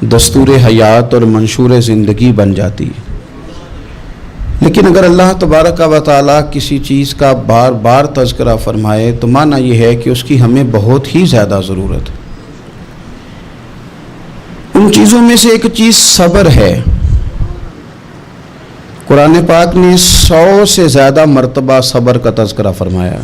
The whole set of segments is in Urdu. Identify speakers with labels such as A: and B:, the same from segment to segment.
A: دستور حیات اور منشور زندگی بن جاتی ہے۔ لیکن اگر اللہ تبارک و تعالیٰ کسی چیز کا بار بار تذکرہ فرمائے تو معنی یہ ہے کہ اس کی ہمیں بہت ہی زیادہ ضرورت ہے۔ ان چیزوں میں سے ایک چیز صبر ہے۔ قرآن پاک نے 100 سے زیادہ مرتبہ صبر کا تذکرہ فرمایا۔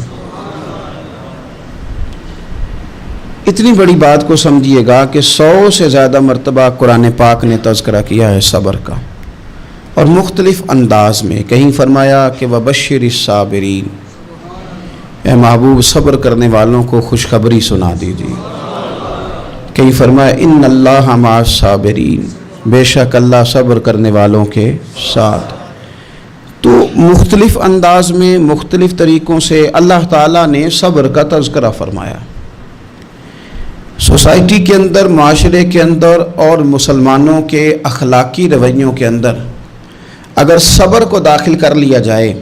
A: اتنی بڑی بات کو سمجھیے گا کہ 100 سے زیادہ مرتبہ قرآن پاک نے تذکرہ کیا ہے صبر کا، اور مختلف انداز میں۔ کہیں فرمایا کہ وَبَشِّرِ الصَّابِرِينَ، اے محبوب صبر کرنے والوں کو خوشخبری سنا دیجیے۔ کہیں فرمایا اِنَّ اللَّهَ مَعَ الصَّابِرِينَ، بے شک اللہ صبر کرنے والوں کے ساتھ۔ تو مختلف انداز میں مختلف طریقوں سے اللہ تعالیٰ نے صبر کا تذکرہ فرمایا۔ سوسائٹی کے اندر، معاشرے کے اندر اور مسلمانوں کے اخلاقی رویوں کے اندر اگر صبر کو داخل کر لیا جائے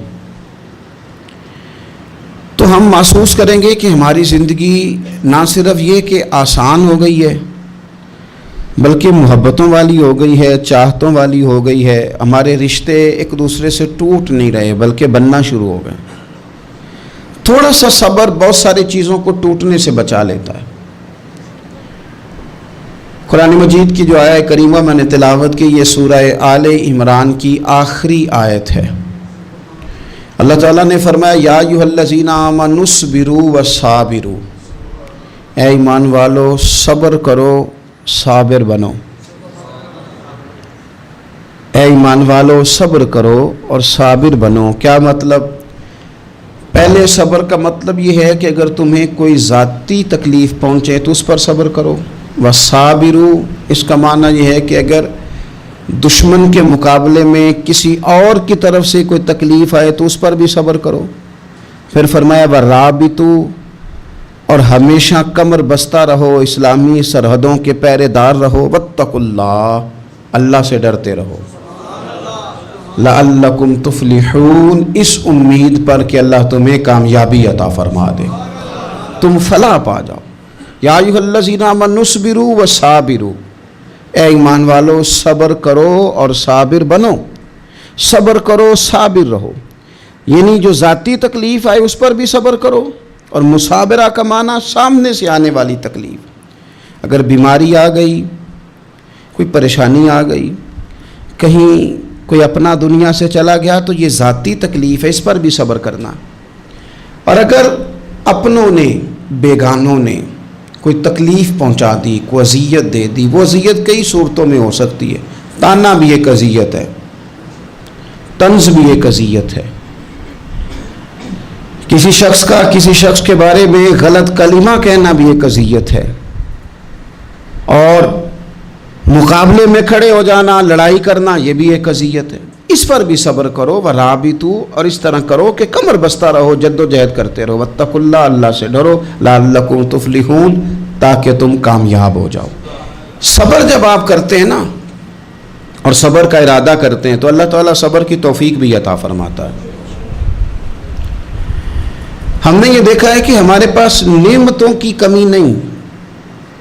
A: تو ہم محسوس کریں گے کہ ہماری زندگی نہ صرف یہ کہ آسان ہو گئی ہے بلکہ محبتوں والی ہو گئی ہے، چاہتوں والی ہو گئی ہے۔ ہمارے رشتے ایک دوسرے سے ٹوٹ نہیں رہے بلکہ بننا شروع ہو گئے۔ تھوڑا سا صبر بہت ساری چیزوں کو ٹوٹنے سے بچا لیتا ہے۔ قرآن مجید کی جو آیت کریمہ میں نے تلاوت کی، یہ سورہ آل عمران کی آخری آیت ہے۔ اللہ تعالیٰ نے فرمایا یا ایھا الذین آمنوا اصبروا وصابروا، اے ایمان والو صبر کرو صابر بنو۔ اے ایمان والو صبر کرو اور صابر بنو۔ کیا مطلب؟ پہلے صبر کا مطلب یہ ہے کہ اگر تمہیں کوئی ذاتی تکلیف پہنچے تو اس پر صبر کرو۔ وصابروا، اس کا معنی یہ ہے کہ اگر دشمن کے مقابلے میں کسی اور کی طرف سے کوئی تکلیف آئے تو اس پر بھی صبر کرو۔ پھر فرمایا ورابطوا، اور ہمیشہ کمر بستہ رہو، اسلامی سرحدوں کے پہرے دار رہو۔ واتقوا اللہ، اللہ سے ڈرتے رہو۔ لعلکم تفلحون، اس امید پر کہ اللہ تمہیں کامیابی عطا فرما دے، تم فلاح پا جاؤ۔ یا ایھا الذین آمنوا اصبروا وصابروا، اے ایمان والو صبر کرو اور صابر بنو۔ صبر کرو، صابر رہو، یعنی جو ذاتی تکلیف آئے اس پر بھی صبر کرو۔ اور مصابرہ کا معنی سامنے سے آنے والی تکلیف، اگر بیماری آ گئی، کوئی پریشانی آ گئی، کہیں کوئی اپنا دنیا سے چلا گیا تو یہ ذاتی تکلیف ہے، اس پر بھی صبر کرنا۔ اور اگر اپنوں نے، بیگانوں نے کوئی تکلیف پہنچا دی، کوئی اذیت دے دی، وہ اذیت کئی صورتوں میں ہو سکتی ہے۔ تانا بھی ایک اذیت ہے، طنز بھی ایک اذیت ہے، کسی شخص کے بارے میں غلط کلمہ کہنا بھی ایک اذیت ہے، اور مقابلے میں کھڑے ہو جانا، لڑائی کرنا، یہ بھی ایک اذیت ہے۔ اس پر بھی صبر کرو۔ ورابطوا، اور اس طرح کرو کہ کمر بستہ رہو، جد و جہد کرتے رہو۔ واتقوا اللہ، اللہ سے ڈرو۔ لعلکم تفلحون، تاکہ تم کامیاب ہو جاؤ۔ صبر جب آپ کرتے ہیں نا اور صبر کا ارادہ کرتے ہیں تو اللہ تعالیٰ صبر کی توفیق بھی عطا فرماتا ہے۔ ہم نے یہ دیکھا ہے کہ ہمارے پاس نعمتوں کی کمی نہیں،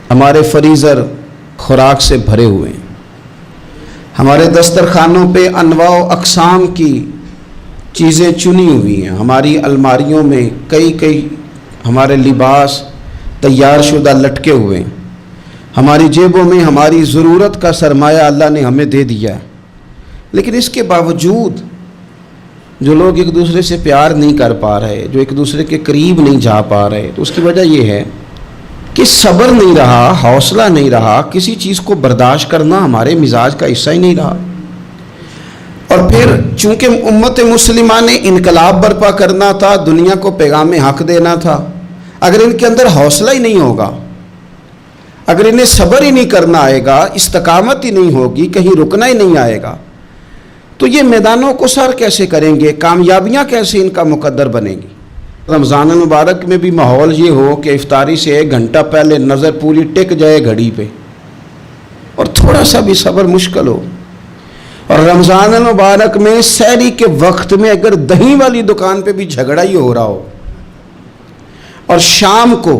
A: ہمارے فریزر خوراک سے بھرے ہوئے ہیں، ہمارے دسترخوانوں پہ انواع و اقسام کی چیزیں چنی ہوئی ہیں، ہماری الماریوں میں کئی ہمارے لباس تیار شدہ لٹکے ہوئے ہیں، ہماری جیبوں میں ہماری ضرورت کا سرمایہ اللہ نے ہمیں دے دیا ہے۔ لیکن اس کے باوجود جو لوگ ایک دوسرے سے پیار نہیں کر پا رہے، جو ایک دوسرے کے قریب نہیں جا پا رہے، تو اس کی وجہ یہ ہے کہ صبر نہیں رہا، حوصلہ نہیں رہا، کسی چیز کو برداشت کرنا ہمارے مزاج کا حصہ ہی نہیں رہا۔ اور پھر چونکہ امت مسلمہ نے انقلاب برپا کرنا تھا، دنیا کو پیغام حق دینا تھا، اگر ان کے اندر حوصلہ ہی نہیں ہوگا، اگر انہیں صبر ہی نہیں کرنا آئے گا، استقامت ہی نہیں ہوگی، کہیں رکنا ہی نہیں آئے گا، تو یہ میدانوں کو سر کیسے کریں گے؟ کامیابیاں کیسے ان کا مقدر بنیں گی؟ رمضان المبارک میں بھی ماحول یہ ہو کہ افطاری سے 1 گھنٹہ پہلے نظر پوری ٹک جائے گھڑی پہ، اور تھوڑا سا بھی صبر مشکل ہو۔ اور رمضان المبارک میں سحری کے وقت میں اگر دہی والی دکان پہ بھی جھگڑا ہی ہو رہا ہو، اور شام کو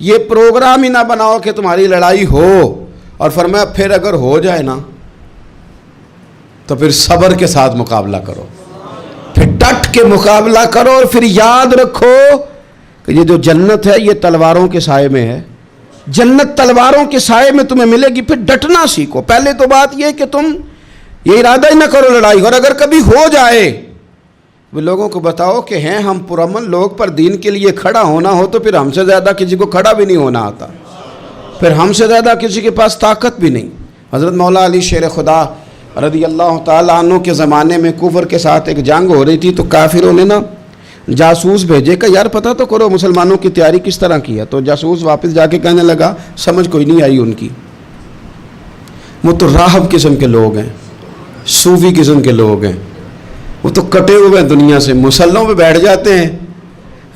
A: یہ پروگرام ہی نہ بناؤ کہ تمہاری لڑائی ہو، اور فرمایا پھر اگر ہو جائے نا تو پھر صبر کے ساتھ مقابلہ کرو، پھر ڈٹ کے مقابلہ کرو، اور پھر یاد رکھو کہ یہ جو جنت ہے یہ تلواروں کے سائے میں ہے، جنت تلواروں کے سائے میں تمہیں ملے گی۔ پھر ڈٹنا سیکھو۔ پہلے تو بات یہ کہ تم یہ ارادہ ہی نہ کرو لڑائی، اور اگر کبھی ہو جائے وہ لوگوں کو بتاؤ کہ ہیں ہم پرامن لوگ، پر دین کے لیے کھڑا ہونا ہو تو پھر ہم سے زیادہ کسی کو کھڑا بھی نہیں ہونا آتا، پھر ہم سے زیادہ کسی کے پاس طاقت بھی نہیں۔ حضرت مولا علی شیر خدا رضی اللہ تعالیٰ عنہ کے زمانے میں کفر کے ساتھ ایک جنگ ہو رہی تھی، تو کافروں نے نا جاسوس بھیجے کہ یار پتہ تو کرو مسلمانوں کی تیاری کس طرح کی ہے۔ تو جاسوس واپس جا کے کہنے لگا سمجھ کوئی نہیں آئی ان کی، وہ تو راہب قسم کے لوگ ہیں، صوفی قسم کے لوگ ہیں، وہ تو کٹے ہوئے ہیں دنیا سے، مسلوں پہ بیٹھ جاتے ہیں،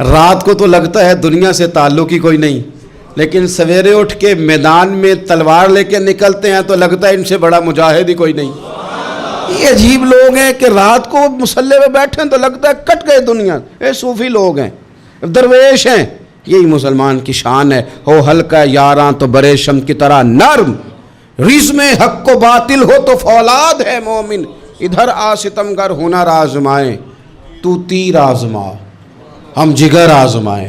A: رات کو تو لگتا ہے دنیا سے تعلق ہی کوئی نہیں، لیکن سویرے اٹھ کے میدان میں تلوار لے کے نکلتے ہیں تو لگتا ہے ان سے بڑا مجاہد ہی کوئی نہیں۔ یہ عجیب لوگ ہیں کہ رات کو مسلح پہ بیٹھے ہیں تو لگتا ہے کٹ گئے دنیا، یہ صوفی لوگ ہیں، درویش ہیں۔ یہی مسلمان کی شان ہے، ہو ہلکا یاراں تو برے شم کی طرح نرم، رزم حق کو باطل ہو تو فولاد ہے مومن، ادھر آ ستمگر ہنر آزمائیں تو تیر آزما، ہم جگر آزمائیں،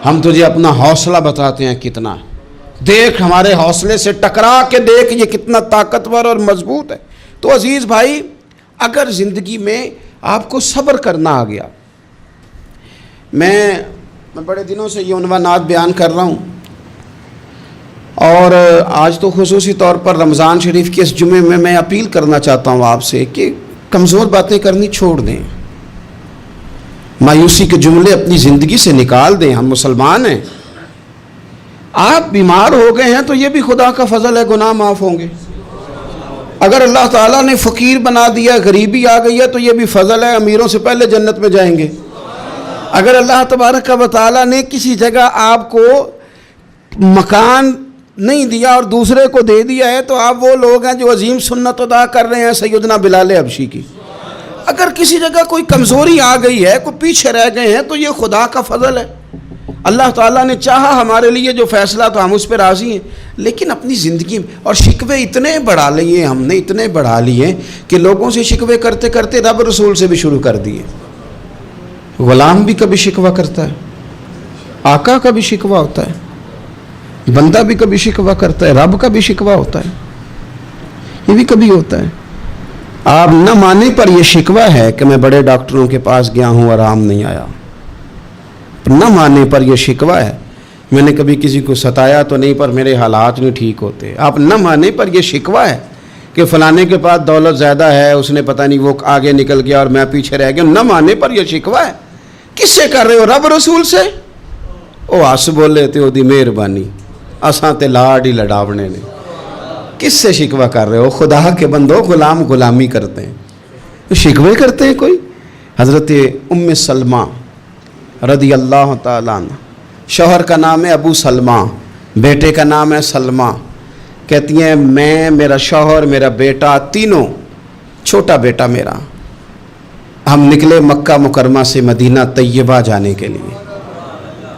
A: ہم تجھے اپنا حوصلہ بتاتے ہیں کتنا، دیکھ ہمارے حوصلے سے ٹکرا کے دیکھ یہ کتنا طاقتور اور مضبوط ہے۔ تو عزیز بھائی، اگر زندگی میں آپ کو صبر کرنا آ گیا، میں بڑے دنوں سے یہ عنوانات بیان کر رہا ہوں، اور آج تو خصوصی طور پر رمضان شریف کے اس جمعے میں اپیل کرنا چاہتا ہوں آپ سے کہ کمزور باتیں کرنی چھوڑ دیں، مایوسی کے جملے اپنی زندگی سے نکال دیں۔ ہم مسلمان ہیں، آپ بیمار ہو گئے ہیں تو یہ بھی خدا کا فضل ہے، گناہ معاف ہوں گے۔ اگر اللہ تعالیٰ نے فقیر بنا دیا، غریبی آ گئی ہے تو یہ بھی فضل ہے، امیروں سے پہلے جنت میں جائیں گے۔ اگر اللہ تبارک و تعالیٰ نے کسی جگہ آپ کو مکان نہیں دیا اور دوسرے کو دے دیا ہے تو آپ وہ لوگ ہیں جو عظیم سنت ادا کر رہے ہیں سیدنا بلال حبشی کی۔ اگر کسی جگہ کوئی کمزوری آ گئی ہے، کوئی پیچھے رہ گئے ہیں تو یہ خدا کا فضل ہے۔ اللہ تعالیٰ نے چاہا ہمارے لیے جو فیصلہ تو ہم اس پہ راضی ہیں، لیکن اپنی زندگی میں اور شکوے اتنے بڑھا لیے ہم نے، اتنے بڑھا لیے کہ لوگوں سے شکوے کرتے کرتے رب رسول سے بھی شروع کر دیے۔ غلام بھی کبھی شکوہ کرتا ہے، آقا کا بھی شکوہ ہوتا ہے، بندہ بھی کبھی شکوہ کرتا ہے، رب کا بھی شکوہ ہوتا ہے، یہ بھی کبھی ہوتا ہے۔ آپ نہ مانے پر یہ شکوہ ہے کہ میں بڑے ڈاکٹروں کے پاس گیا ہوں آرام نہیں آیا، نہ مانے پر یہ شکوہ ہے میں نے کبھی کسی کو ستایا تو نہیں پر میرے حالات نہیں ٹھیک ہوتے۔ آپ نہ مانے پر یہ شکوہ ہے کہ فلانے کے پاس دولت زیادہ ہے، اس نے پتہ نہیں وہ آگے نکل گیا اور میں پیچھے رہ گیا، نہ مانے پر یہ شکوہ ہے۔ کس سے کر رہے ہو؟ رب رسول سے؟ او ہس بولے تے دی مہربانی اساں تے لاڈ ہی لڑاونے نے۔ کس سے شکوہ کر رہے ہو؟ خدا کے بندو، غلام غلامی کرتے ہیں، شکوے کرتے ہیں کوئی؟ حضرت ام سلمہ رضی اللہ تعالیٰ عنہ، شوہر کا نام ہے ابو سلمہ، بیٹے کا نام ہے سلمہ، کہتی ہیں میں، میرا شوہر، میرا بیٹا، تینوں، چھوٹا بیٹا میرا، ہم نکلے مکہ مکرمہ سے مدینہ طیبہ جانے کے لیے۔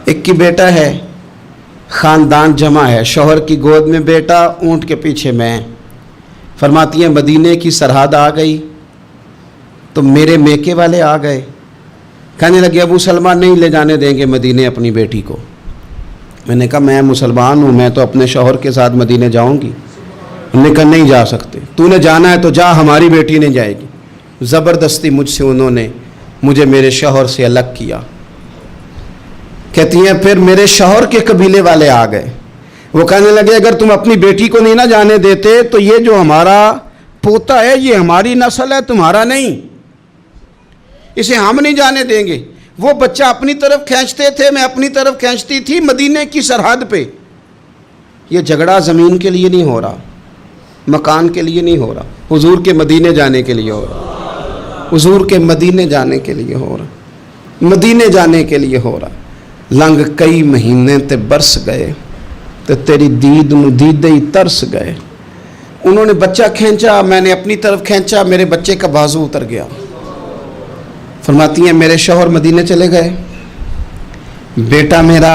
A: ایک ہی بیٹا ہے، خاندان جمع ہے، شوہر کی گود میں بیٹا، اونٹ کے پیچھے میں۔ فرماتی ہیں مدینے کی سرحد آ گئی تو میرے میکے والے آ گئے، کہنے لگے ابو سلمہ نہیں لے جانے دیں گے مدینے اپنی بیٹی کو۔ میں نے کہا میں مسلمان ہوں، میں تو اپنے شوہر کے ساتھ مدینے جاؤں گی۔ انہوں نے کہا نہیں جا سکتے، تو نے جانا ہے تو جا، ہماری بیٹی نہیں جائے گی۔ زبردستی مجھ سے انہوں نے مجھے میرے شوہر سے الگ کیا۔ کہتی ہیں پھر میرے شوہر کے قبیلے والے آ گئے، وہ کہنے لگے اگر تم اپنی بیٹی کو نہیں نہ جانے دیتے تو یہ جو ہمارا پوتا ہے یہ ہماری نسل ہے، تمہارا نہیں، اسے ہم نہیں جانے دیں گے۔ وہ بچہ اپنی طرف کھینچتے تھے، میں اپنی طرف کھینچتی تھی، مدینے کی سرحد پہ۔ یہ جھگڑا زمین کے لیے نہیں ہو رہا، مکان کے لیے نہیں ہو رہا، حضور کے مدینے جانے کے لیے ہو رہا، حضور کے مدینے جانے کے لیے ہو رہا، مدینے جانے کے لیے ہو رہا۔ لنگ کئی مہینے تے برس گئے تے تیری دید نو دیدے ہی ترس گئے۔ انہوں نے بچہ کھینچا، میں نے اپنی طرف کھینچا، میرے بچے کا بازو اتر گیا۔ فرماتی ہیں میرے شوہر مدینے چلے گئے، بیٹا میرا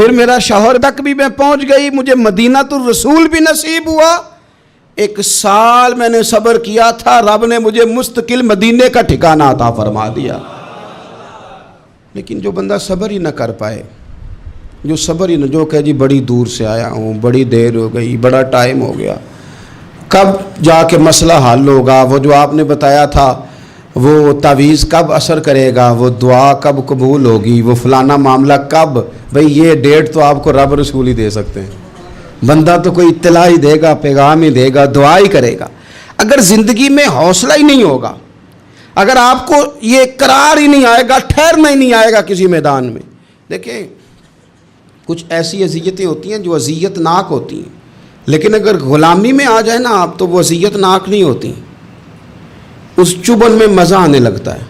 A: پھر میرا شوہر تک بھی میں پہنچ گئی, مجھے مدینہ الرسول بھی نصیب ہوا. 1 سال میں نے صبر کیا تھا, رب نے مجھے مستقل مدینے کا ٹھکانہ عطا فرما دیا. لیکن جو بندہ صبر ہی نہ کر پائے, جو صبر ہی نہ, جو کہ جی بڑی دور سے آیا ہوں, بڑی دیر ہو گئی, بڑا ٹائم ہو گیا, کب جا کے مسئلہ حل ہوگا, وہ جو آپ نے بتایا تھا وہ تعویذ کب اثر کرے گا, وہ دعا کب قبول ہوگی, وہ فلانا معاملہ کب, بھئی یہ ڈیٹ تو آپ کو رب رسول ہی دے سکتے ہیں. بندہ تو کوئی اطلاع ہی دے گا, پیغام ہی دے گا, دعا ہی کرے گا. اگر زندگی میں حوصلہ ہی نہیں ہوگا, اگر آپ کو یہ قرار ہی نہیں آئے گا, ٹھہرنا ہی نہیں آئے گا کسی میدان میں. دیکھیں کچھ ایسی اذیتیں ہوتی ہیں جو اذیت ناک ہوتی ہیں, لیکن اگر غلامی میں آ جائے نا آپ تو وہ اذیت ناک نہیں ہوتی, اس چبھن میں مزہ آنے لگتا ہے.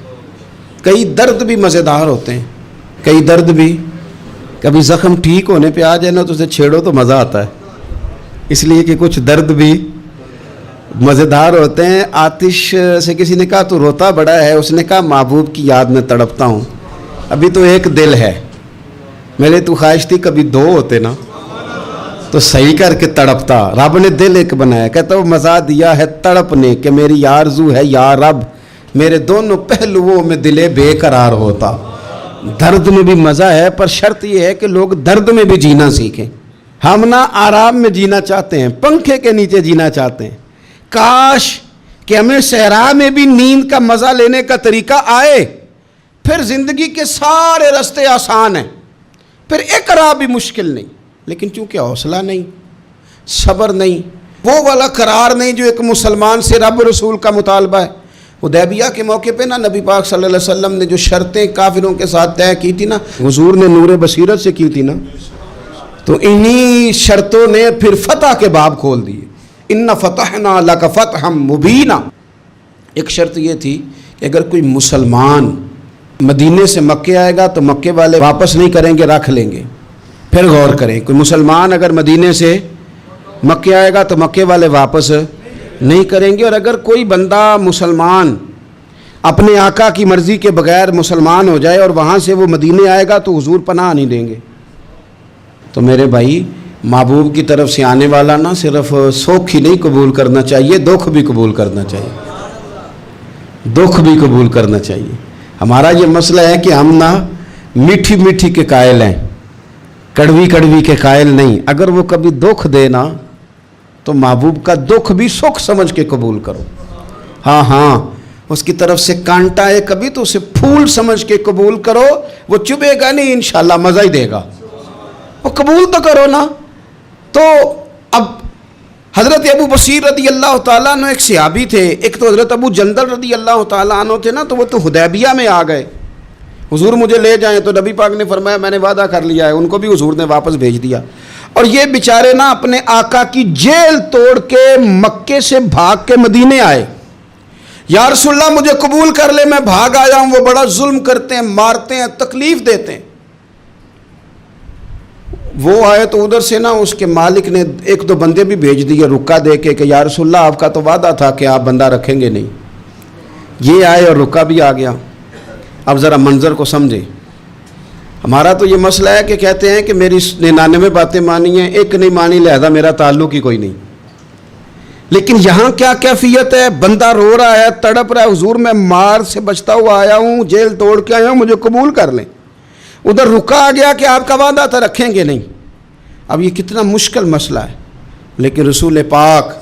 A: کئی درد بھی مزیدار ہوتے ہیں, کئی درد بھی, کبھی زخم ٹھیک ہونے پہ آ جائے نا تو اسے چھیڑو تو مزہ آتا ہے, اس لیے کہ کچھ درد بھی مزیدار ہوتے ہیں. آتش سے کسی نے کہا تو روتا بڑا ہے, اس نے کہا محبوب کی یاد میں تڑپتا ہوں, ابھی تو ایک دل ہے, میرے تو خواہش تھی کبھی 2 ہوتے نا تو صحیح کر کے تڑپتا. رب نے دل ایک بنایا, کہتا وہ مزہ دیا ہے تڑپنے کہ میری آرزو ہے یا رب میرے دونوں پہلوؤں میں دل بے قرار ہوتا. درد میں بھی مزہ ہے, پر شرط یہ ہے کہ لوگ درد میں بھی جینا سیکھیں. ہم نہ آرام میں جینا چاہتے ہیں, پنکھے کے نیچے جینا چاہتے ہیں. کاش کہ ہمیں صحرا میں بھی نیند کا مزہ لینے کا طریقہ آئے, پھر زندگی کے سارے راستے آسان ہیں, پھر اقرار بھی مشکل نہیں. لیکن چونکہ حوصلہ نہیں, صبر نہیں, وہ والا قرار نہیں جو ایک مسلمان سے رب رسول کا مطالبہ ہے. حدیبیہ کے موقع پہ نا نبی پاک صلی اللہ علیہ وسلم نے جو شرطیں کافروں کے ساتھ طے کی تھی نا, حضور نے نور بصیرت سے کی تھی نا, تو انہی شرطوں نے پھر فتح کے باب کھول دیے. ان فتحنا لک فتحا مبینا. ایک شرط یہ تھی کہ اگر کوئی مسلمان مدینے سے مکے آئے گا تو مکے والے واپس نہیں کریں گے, رکھ لیں گے. پھر غور کریں, کوئی مسلمان اگر مدینے سے مکے آئے گا تو مکے والے واپس نہیں کریں گے, اور اگر کوئی بندہ مسلمان اپنے آقا کی مرضی کے بغیر مسلمان ہو جائے اور وہاں سے وہ مدینے آئے گا تو حضور پناہ نہیں دیں گے. تو میرے بھائی, محبوب کی طرف سے آنے والا نہ صرف سوکھ ہی نہیں قبول کرنا چاہیے, دکھ بھی قبول کرنا چاہیے, دکھ بھی قبول کرنا چاہیے. ہمارا یہ مسئلہ ہے کہ ہم نہ میٹھی میٹھی کے قائل ہیں, کڑوی کڑوی کے قائل نہیں. اگر وہ کبھی دکھ دے نا تو محبوب کا دکھ بھی سکھ سمجھ کے قبول کرو. ہاں اس کی طرف سے کانٹا ہے کبھی تو اسے پھول سمجھ کے قبول کرو, وہ چبھے گا نہیں, انشاءاللہ مزہ ہی دے گا, وہ قبول تو کرو نا. تو اب حضرت ابو بصیر رضی اللہ تعالیٰ عنہ ایک صحابی تھے, ایک تو حضرت ابو جندل رضی اللہ تعالیٰ عنہ تھے نا, تو وہ تو حدیبیہ میں آ گئے. حضور مجھے لے جائیں, تو نبی پاک نے فرمایا میں نے وعدہ کر لیا ہے, ان کو بھی حضور نے واپس بھیج دیا. اور یہ بیچارے نا اپنے آقا کی جیل توڑ کے مکے سے بھاگ کے مدینے آئے. یا رسول اللہ مجھے قبول کر لے, میں بھاگ آیا ہوں, وہ بڑا ظلم کرتے ہیں, مارتے ہیں, تکلیف دیتے ہیں. وہ آئے تو ادھر سے نا اس کے مالک نے 1-2 بندے بھی بھیج دیے رکا دے کے کہ یا رسول اللہ آپ کا تو وعدہ تھا کہ آپ بندہ رکھیں گے نہیں. یہ آئے اور رکا بھی آ گیا. اب ذرا منظر کو سمجھیں. ہمارا تو یہ مسئلہ ہے کہ کہتے ہیں کہ میری 99 باتیں مانی ہیں, ایک نہیں مانی, لہذا میرا تعلق ہی کوئی نہیں. لیکن یہاں کیا کیفیت ہے, بندہ رو رہا ہے, تڑپ رہا ہے, حضور میں مار سے بچتا ہوا آیا ہوں, جیل توڑ کے آیا ہوں, مجھے قبول کر لیں. ادھر رکا آ گیا کہ آپ کا وعدہ تھا رکھیں گے نہیں. اب یہ کتنا مشکل مسئلہ ہے, لیکن رسول پاک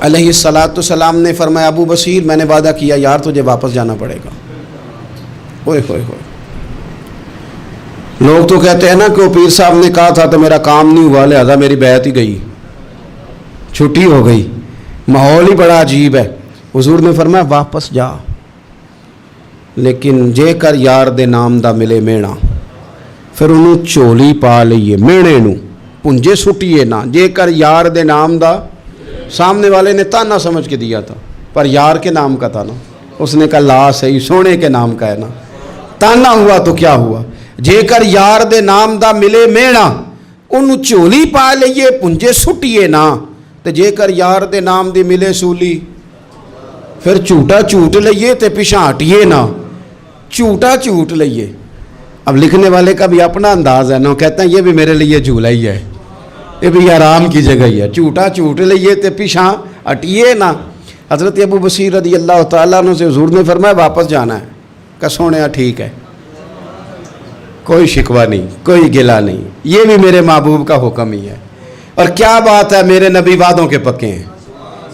A: علیہ السلام نے فرمایا ابو بصیر میں نے وعدہ کیا یار تجھے واپس جانا پڑے گا. ہوئے ہوئے ہوئے. لوگ تو کہتے ہیں نا کہ وہ پیر صاحب نے کہا تھا تو میرا کام نہیں ہوا, لہذا میری بیعت ہی گئی, چھٹی ہو گئی. ماحول ہی بڑا عجیب ہے. حضور نے فرمایا واپس جا, لیکن جے کر یار دے نام دا ملے مینا. پھر انہوں چولی پا لئیے مینے نو, پنجے سٹیے نا. جے کر یار دے نام دا, سامنے والے نے تانا سمجھ کے دیا تھا, پر یار کے نام کا تھا نا. اس نے کہا لا صحیح, سونے کے نام کا ہے نا. تانا ہوا تو کیا ہوا. جے کر یار دے نام دا ملے مینا, انہوں چولی پا لئیے پنجے سٹیے نا. تے جے کر یار دے نام دی ملے سولی, پھر جھوٹا جھوٹ لئیے تے پیچھے ہٹیے نا. جھوٹا جھوٹ لئیے. اب لکھنے والے کا بھی اپنا انداز ہے نا، کہتے ہیں یہ بھی میرے لیے جھولا ہی ہے، یہ بھی آرام کی جگہ ہی ہے، جھوٹا جھوٹ لئیے تے پیچھا ہٹیے نا۔ حضرت ابو بصیر رضی اللہ تعالیٰ عنہ سے حضور نے فرمایا واپس جانا ہے، کہ سونے ٹھیک ہے، کوئی شکوہ نہیں، کوئی گلہ نہیں، یہ بھی میرے محبوب کا حکم ہی ہے۔ اور کیا بات ہے، میرے نبی وعدوں کے پکے ہیں،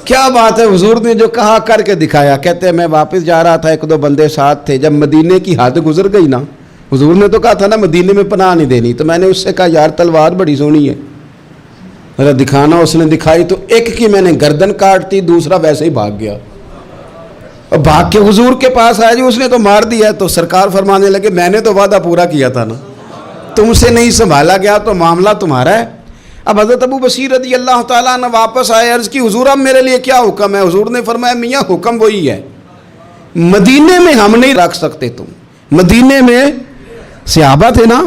A: کیا بات ہے، حضور نے جو کہا کر کے دکھایا۔ کہتے ہیں میں واپس جا رہا تھا، ایک دو بندے ساتھ تھے، جب مدینے کی حد گزر گئی نا، حضور نے تو کہا تھا نا مدینے میں پناہ نہیں دینی، تو میں نے اس سے کہا یار تلوار بڑی سونی ہے، ذرا دکھانا۔ اس نے دکھائی تو ایک کی میں نے گردن کاٹ دی، دوسرا ویسے ہی بھاگ گیا، اور بھاگ کے حضور کے پاس آیا، جی اس نے تو مار دیا۔ تو سرکار فرمانے لگے میں نے تو وعدہ پورا کیا تھا نا، تم سے نہیں سنبھالا گیا تو معاملہ تمہارا ہے۔ اب حضرت ابو بصیر رضی اللہ تعالیٰ عنہ واپس آئے، عرض کی حضور اب میرے لیے کیا حکم ہے؟ حضور نے فرمایا میاں حکم وہی ہے، مدینے میں ہم نہیں رکھ سکتے، تم مدینے میں صحابہ تھے نا،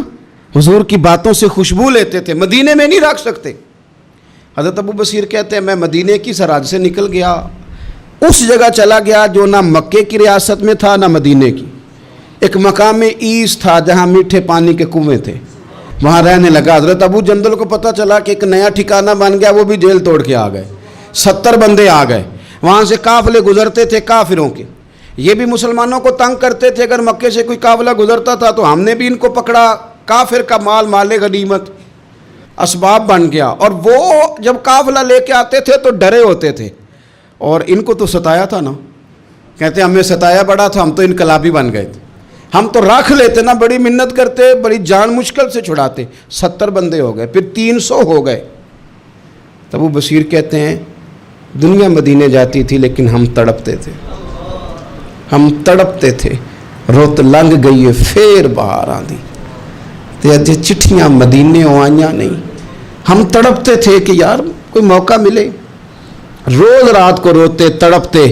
A: حضور کی باتوں سے خوشبو لیتے تھے، مدینے میں نہیں رکھ سکتے۔ حضرت ابو بصیر کہتے ہیں میں مدینے کی سرحد سے نکل گیا، اس جگہ چلا گیا جو نہ مکے کی ریاست میں تھا نہ مدینے کی، ایک مقام ایس تھا جہاں میٹھے پانی کے کنویں تھے، وہاں رہنے لگا۔ حضرت ابو جندل کو پتہ چلا کہ ایک نیا ٹھکانہ بن گیا، وہ بھی جیل توڑ کے آ گئے، 70 بندے آ گئے، وہاں سے قافلے گزرتے تھے کافروں کے، یہ بھی مسلمانوں کو تنگ کرتے تھے، اگر مکے سے کوئی قافلہ گزرتا تھا تو ہم نے بھی ان کو پکڑا، کافر کا مال مال غنیمت اسباب بن گیا۔ اور وہ جب قافلہ لے کے آتے تھے تو ڈرے ہوتے تھے، اور ان کو تو ستایا تھا نا، کہتے ہیں ہمیں ستایا بڑا تھا، ہم تو انقلابی بن گئے تھے، ہم تو رکھ لیتے نا، بڑی منت کرتے، بڑی جان مشکل سے چھڑاتے، 70 بندے ہو گئے، پھر 300 ہو گئے۔ تب وہ بصیر کہتے ہیں دنیا مدینے جاتی تھی لیکن ہم تڑپتے تھے، ہم تڑپتے تھے، روت لنگ گئی ہے پھر باہر آندی تے اجے چٹھیاں مدینے آئیاں نہیں، ہم تڑپتے تھے کہ یار کوئی موقع ملے، روز رات کو روتے تڑپتے۔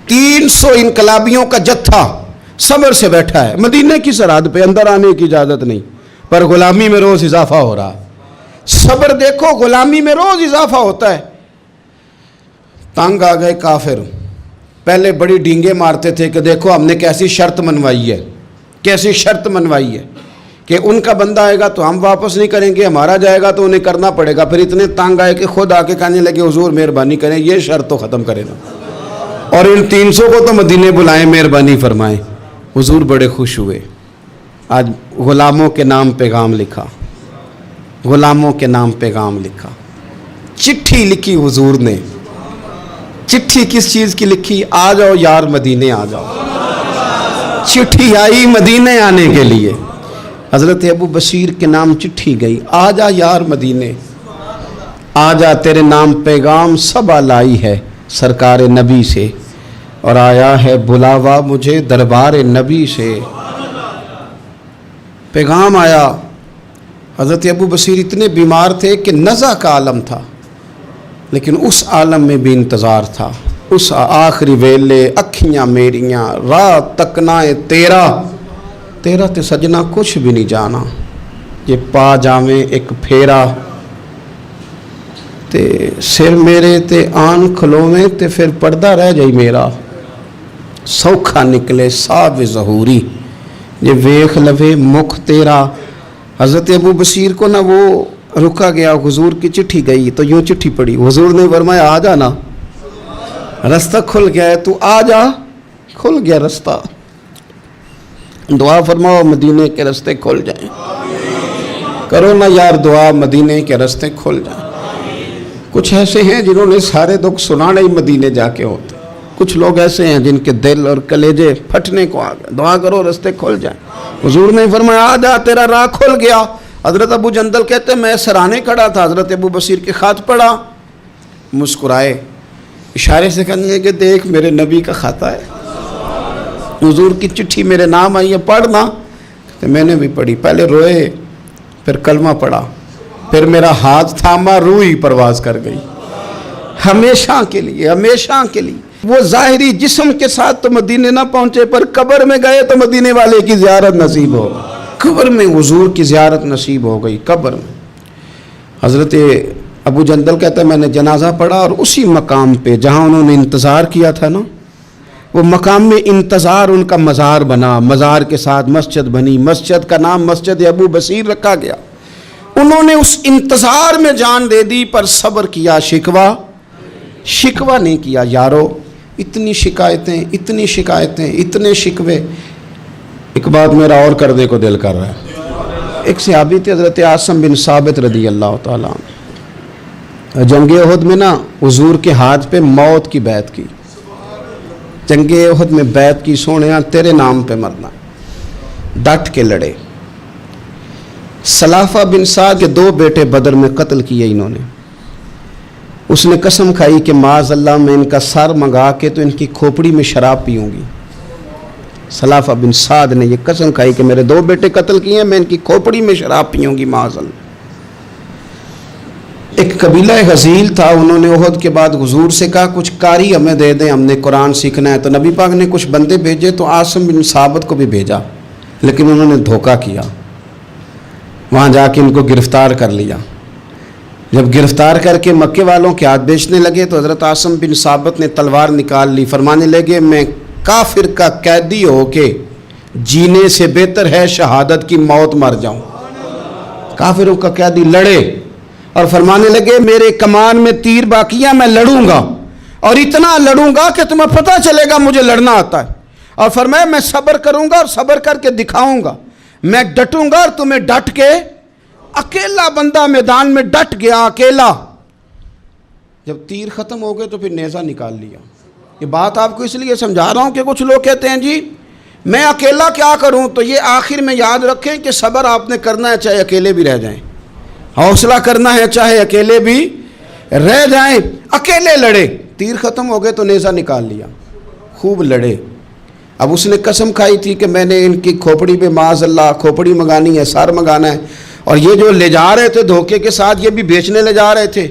A: 300 انقلابیوں کا جتھا صبر سے بیٹھا ہے مدینے کی سرحد پہ، اندر آنے کی اجازت نہیں، پر غلامی میں روز اضافہ ہو رہا ہے۔ صبر دیکھو، غلامی میں روز اضافہ ہوتا ہے۔ تنگ آ گئے کافر، پہلے بڑی ڈینگیں مارتے تھے کہ دیکھو ہم نے کیسی شرط منوائی ہے، کیسی شرط منوائی ہے کہ ان کا بندہ آئے گا تو ہم واپس نہیں کریں گے، ہمارا جائے گا تو انہیں کرنا پڑے گا۔ پھر اتنے تنگ آئے کہ خود آ کے کہنے لگے حضور مہربانی کریں یہ شرط تو ختم کریں نا، اور ان 300 کو تو مدینے بلائیں، مہربانی فرمائیں۔ حضور بڑے خوش ہوئے، آج غلاموں کے نام پیغام لکھا، غلاموں کے نام پیغام لکھا، چٹھی لکھی حضور نے۔ چٹھی کس چیز کی لکھی؟ آ جاؤ یار مدینے آ جاؤ، چٹھی آئی مدینے آنے کے لیے، حضرت ابو بصیر کے نام چٹھی گئی، آ جا یار مدینے، آ جا تیرے نام پیغام سب لائی ہے سرکار نبی سے، اور آیا ہے بلاوا مجھے دربار نبی سے۔ پیغام آیا۔ حضرت ابو بصیر اتنے بیمار تھے کہ نزع کا عالم تھا، لیکن اس عالم میں بھی انتظار تھا، اس آخری ویلے اکھیاں میریاں رات تکنائے تیرا تے سجنا کچھ بھی نہیں جانا، یہ پا جاویں ایک پھیرا تے سر میرے تے آن کھلویں تے پھر پردہ رہ جائی میرا، سوکھا نکلے صاحب ظہوری یہ ویخ لوے مکھ تیرا۔ حضرت ابو بصیر کو نہ وہ رکا گیا، حضور کی چٹھی گئی تو یوں چٹھی پڑی، حضور نے فرمایا آ جا نا، رستہ کھل گیا ہے، تو آ جا، کھل گیا رستہ۔ دعا فرماؤ مدینے کے رستے کھل جائیں، کرو نا یار دعا مدینے کے رستے کھل جائیں۔ کچھ ایسے ہیں جنہوں نے سارے دکھ سنانے ہی مدینے جا کے ہوتے، کچھ لوگ ایسے ہیں جن کے دل اور کلیجے پھٹنے کو آ گئے، دعا کرو رستے کھل جائیں۔ حضور نے فرمایا آ جا تیرا راہ کھل گیا۔ حضرت ابو جندل کہتے ہیں میں سرانے کھڑا تھا، حضرت ابو بصیر کے خط پڑھا، مسکرائے، اشارے سے کہنے لگے کہ دیکھ میرے نبی کا خط ہے، حضور کی چٹھی میرے نام آئی ہے پڑھنا۔ تو میں نے بھی پڑھی، پہلے روئے پھر کلمہ پڑھا، پھر میرا ہاتھ تھاما، روح ہی پرواز کر گئی ہمیشہ کے لیے، ہمیشہ کے لیے۔ وہ ظاہری جسم کے ساتھ تو مدینے نہ پہنچے، پر قبر میں گئے تو مدینے والے کی زیارت نصیب ہو گئی، قبر میں حضور کی زیارت نصیب ہو گئی، قبر میں۔ حضرت ابو جندل کہتا ہے میں نے جنازہ پڑھا، اور اسی مقام پہ جہاں انہوں نے انتظار کیا تھا نا، وہ مقام میں انتظار ان کا مزار بنا، مزار کے ساتھ مسجد بنی، مسجد کا نام مسجد ابو بصیر رکھا گیا۔ انہوں نے اس انتظار میں جان دے دی، پر صبر کیا، شکوہ نہیں کیا۔ یارو اتنی شکایتیں، اتنے شکوے۔ ایک بات میرا اور کرنے کو دل کر رہا ہے۔ ایک صحابی تھے حضرت عاصم بن ثابت رضی اللہ تعالیٰ عنہ، جنگ احد میں نا حضور کے ہاتھ پہ موت کی بیعت کی، جنگ احد میں بیعت کی، سونیا تیرے نام پہ مرنا، ڈٹ کے لڑے۔ سلافہ بن سعد کے 2 بیٹے بدر میں قتل کیے انہوں نے۔ اس نے قسم کھائی کہ معاذ اللہ میں ان کا سر منگا کے تو ان کی کھوپڑی میں شراب پیوں گی۔ سلافہ بن سعد نے یہ قسم کھائی کہ میرے 2 بیٹے قتل کیے ہیں، میں ان کی کھوپڑی میں شراب پیوں گی معاذ اللہ۔ ایک قبیلہ غزیل تھا، انہوں نے احد کے بعد حضور سے کہا کچھ قاری ہمیں دے دیں، ہم نے قرآن سیکھنا ہے۔ تو نبی پاک نے کچھ بندے بھیجے، تو عاصم بن ثابت کو بھی بھیجا، لیکن انہوں نے دھوکہ کیا، وہاں جا کے ان کو گرفتار کر لیا۔ جب گرفتار کر کے مکے والوں کے ہاتھ بیچنے لگے تو حضرت عاصم بن ثابت نے تلوار نکال لی، فرمانے لگے میں کافر کا قیدی ہو کے جینے سے بہتر ہے شہادت کی موت مر جاؤں۔ کافروں کا قیدی لڑے اور فرمانے لگے میرے کمان میں تیر باقی ہے، میں لڑوں گا، اور اتنا لڑوں گا کہ تمہیں پتہ چلے گا مجھے لڑنا آتا ہے۔ اور فرمایا میں صبر کروں گا اور صبر کر کے دکھاؤں گا، میں ڈٹوں گا اور تمہیں ڈٹ کے۔ اکیلا بندہ میدان میں ڈٹ گیا، اکیلا۔ جب تیر ختم ہو گئے تو پھر نیزہ نکال لیا۔ یہ بات آپ کو اس لیے سمجھا رہا ہوں کہ کچھ لوگ کہتے ہیں جی میں اکیلا کیا کروں، تو یہ آخر میں یاد رکھیں کہ صبر آپ نے کرنا ہے چاہے اکیلے بھی رہ جائیں، حوصلہ کرنا ہے چاہے اکیلے بھی رہ جائیں۔ اکیلے لڑے، تیر ختم ہو گئے تو نیزہ نکال لیا، خوب لڑے۔ اب اس نے قسم کھائی تھی کہ میں نے ان کی کھوپڑی پہ معاذ اللہ کھوپڑی منگانی ہے، سر منگانا ہے، اور یہ جو لے جا رہے تھے دھوکے کے ساتھ یہ بھی بیچنے لے جا رہے تھے۔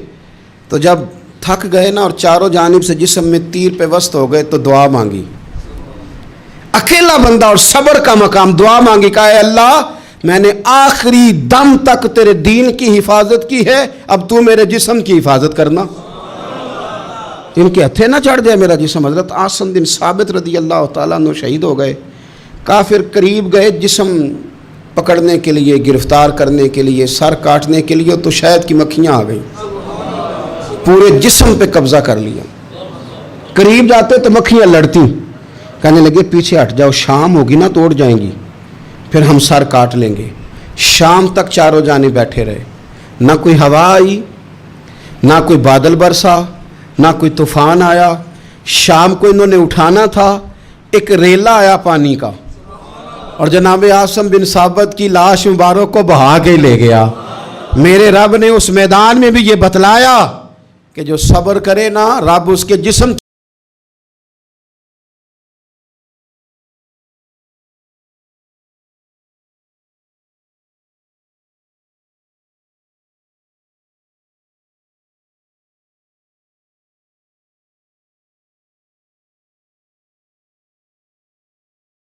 A: تو جب تھک گئے نا اور چاروں جانب سے جسم میں تیر پہ وسط ہو گئے تو دعا مانگی، اکیلا بندہ اور صبر کا مقام، دعا مانگی، کہا اے اللہ میں نے آخری دم تک تیرے دین کی حفاظت کی ہے، اب تو میرے جسم کی حفاظت کرنا، ان کے ہتھے نہ چڑھ جائے میرا جسم۔ حضرت عاصم بن ثابت رضی اللہ تعالیٰ عنہ شہید ہو گئے۔ کافر قریب گئے جسم پکڑنے کے لیے، گرفتار کرنے کے لیے، سر کاٹنے کے لیے، تو شہد کی مکھیاں آ گئیں، پورے جسم پہ قبضہ کر لیا۔ قریب جاتے تو مکھیاں لڑتی، کہنے لگے پیچھے ہٹ جاؤ، شام ہوگی نا تو اڑ جائیں گی، پھر ہم سر کاٹ لیں گے۔ شام تک چاروں جانے بیٹھے رہے، نہ کوئی ہوا آئی، نہ کوئی بادل برسا، نہ کوئی طوفان آیا۔ شام کو انہوں نے اٹھانا تھا، ایک ریلا آیا پانی کا، اور جناب عاصم بن ثابت کی لاش مبارک کو بہا کے لے گیا۔ میرے رب نے اس میدان میں بھی یہ بتلایا کہ جو صبر کرے نا رب اس کے جسم